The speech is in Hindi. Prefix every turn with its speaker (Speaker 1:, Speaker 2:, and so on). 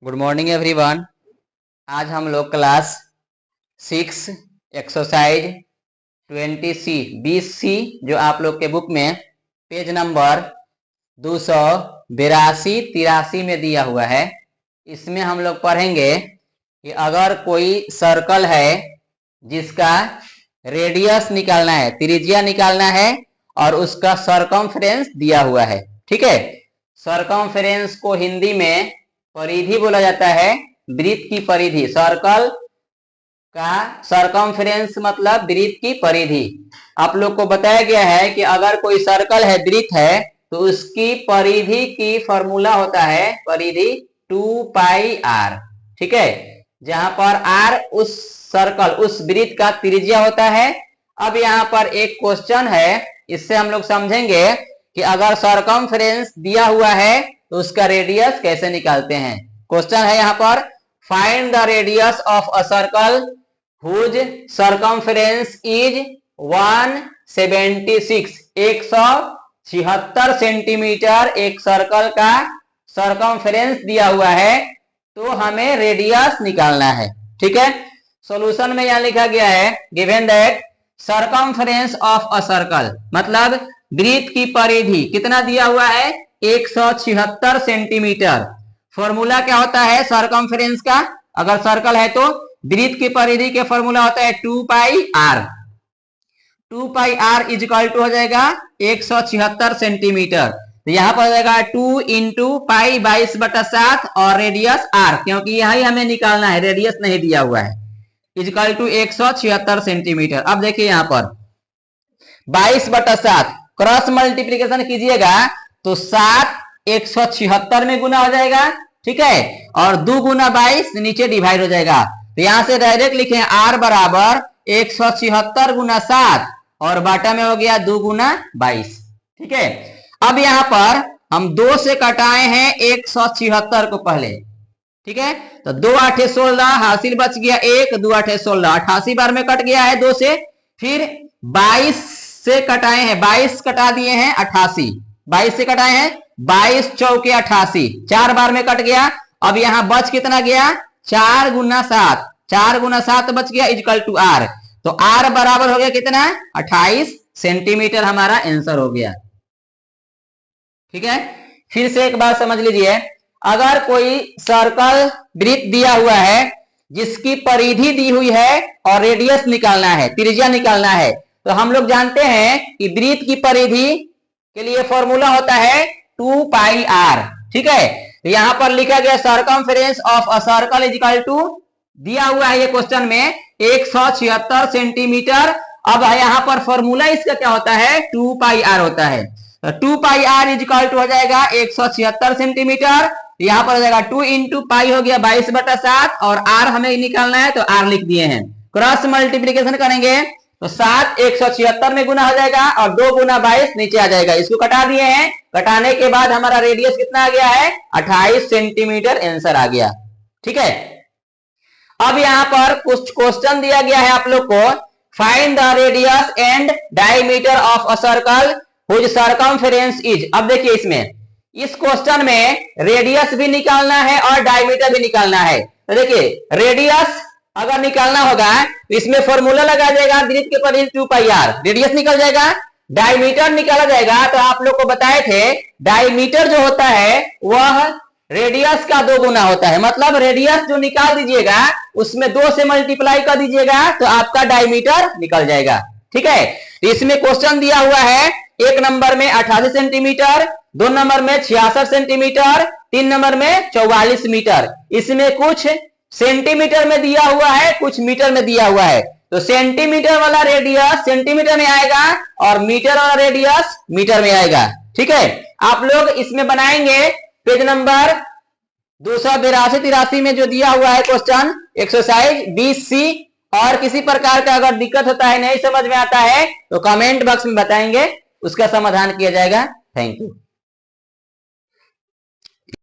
Speaker 1: Good morning everyone. आज हम लोग क्लास 6 एक्सरसाइज 20C 20C जो आप लोग के बुक में पेज नंबर 282-83 में दिया हुआ है, इसमें हम लोग पढ़ेंगे कि अगर कोई सर्कल है जिसका रेडियस निकालना है, त्रिज्या निकालना है और उसका सरकमफ्रेंस दिया हुआ है। ठीक है, सरकमफ्रेंस को हिंदी में परिधि बोला जाता है, वृत्त की परिधि। सर्कल का सरकमफ्रेंस मतलब वृत्त की परिधि। आप लोग को बताया गया है कि अगर कोई सर्कल है, वृत्त है, तो उसकी परिधि की फॉर्मूला होता है परिधि 2πr। ठीक है, जहां पर r उस सर्कल उस वृत्त का त्रिज्या होता है। अब यहाँ पर एक क्वेश्चन है, इससे हम लोग समझेंगे कि अगर सरकमफ्रेंस दिया हुआ है तो उसका रेडियस कैसे निकालते हैं। क्वेश्चन है यहाँ पर, find the radius of a circle whose circumference is 176 centimetre. एक सर्कल का सरकमफ्रेंस दिया हुआ है तो हमें रेडियस निकालना है। ठीक है, सॉल्यूशन में यहाँ लिखा गया है, given that circumference of a circle मतलब वृत्त की परिधि कितना दिया हुआ है, 176 सेंटीमीटर। फॉर्मूला क्या होता है सरकमफ्रेंस का, अगर सर्कल है तो वृत्त की परिधि के फॉर्मूला होता है 2πr। 2πr is equal to हो जाएगा 176 सेंटीमीटर। तो यहाँ पर हो जाएगा 2 इंटू पाई 22/7 और रेडियस r, क्योंकि यही हमें निकालना है, रेडियस नहीं दिया हुआ है, इज इक्वल टू 176 सेंटीमीटर। अब देखिए यहाँ पर 22/7 क्रॉस मल्टीप्लीकेशन कीजिएगा तो 7 176 में गुना हो जाएगा। ठीक है, और 2 गुना 22 नीचे डिवाइड हो जाएगा। तो यहां से डायरेक्ट लिखे r बराबर 176 गुना 7 और बाटा में हो गया 2 गुना 22। ठीक है, अब यहां पर हम 2 से कटाए हैं 176 को पहले। ठीक है, तो 2 8 16 हासिल बच गया 1, 2 8 16 88 बार में कट गया है 2 से। फिर 22 से कटाए हैं, 22 कटा दिए हैं 88, 22 से कटाए हैं 22 चौके 88, 4 बार में कट गया। अब यहां बच कितना गया, 4 गुना 7, 4 गुना 7 बच गया इक्वल टू r। तो r बराबर हो गया कितना, 28 सेंटीमीटर हमारा आंसर हो गया। ठीक है, फिर से एक बात समझ लीजिए, अगर कोई सर्कल वृत्त दिया हुआ है जिसकी परिधि दी हुई है और रेडियस निकालना है, त्रिज्या निकालना है, तो हम लोग जानते हैं कि वृत्त की परिधि के लिए फॉर्मूला होता है 2πr। ठीक है, तो यहां पर लिखा गया circumference of a circle is equal to, दिया हुआ है ये क्वेश्चन में 176 सेंटीमीटर। अब यहाँ पर फॉर्मूला इसका क्या होता है, 2πr होता है। तो 2πr इज इक्वल टू हो जाएगा 176 सेंटीमीटर। यहाँ पर हो जाएगा 2 इंटू पाई हो गया 22/7 और r हमें निकालना है तो r लिख दिए हैं। क्रॉस मल्टीप्लीकेशन करेंगे तो 7 176 में गुना हो जाएगा और 2 गुना 22 नीचे आ जाएगा। इसको कटा दिए हैं, कटाने के बाद हमारा रेडियस कितना आ गया है, 28 सेंटीमीटर आंसर आ गया। ठीक है, अब यहाँ पर कुछ क्वेश्चन दिया गया है आप लोग को, find the radius and diameter of a circle whose circumference is. अब देखिए इसमें, इस क्वेश्चन में रेडियस भी निकालना है और डायमीटर भी निकालना है। तो देखिए रेडियस अगर निकालना होगा तो इसमें फॉर्मूला लगा जाएगा वृत्त के परिधि 2πr, रेडियस निकल जाएगा। डायमीटर निकाला जाएगा तो आप लोग को बताए थे डायमीटर जो होता है वह रेडियस का 2 गुना होता है, मतलब रेडियस जो निकाल दीजिएगा उसमें 2 से मल्टीप्लाई कर दीजिएगा तो आपका डायमीटर निकल जाएगा। ठीक है, तो इसमें क्वेश्चन दिया हुआ है, 1 नंबर में 88 सेंटीमीटर, 2 नंबर में 66 सेंटीमीटर, 3 नंबर में 44 मीटर। इसमें कुछ सेंटीमीटर में दिया हुआ है, कुछ मीटर में दिया हुआ है। तो सेंटीमीटर वाला रेडियस सेंटीमीटर में आएगा और मीटर वाला रेडियस मीटर में आएगा। ठीक है, आप लोग इसमें बनाएंगे पेज नंबर 282-83 में जो दिया हुआ है क्वेश्चन एक्सरसाइज 20C। और किसी प्रकार का अगर दिक्कत होता है, नहीं समझ में आता है तो कमेंट बॉक्स में बताएंगे, उसका समाधान किया जाएगा। Thank you.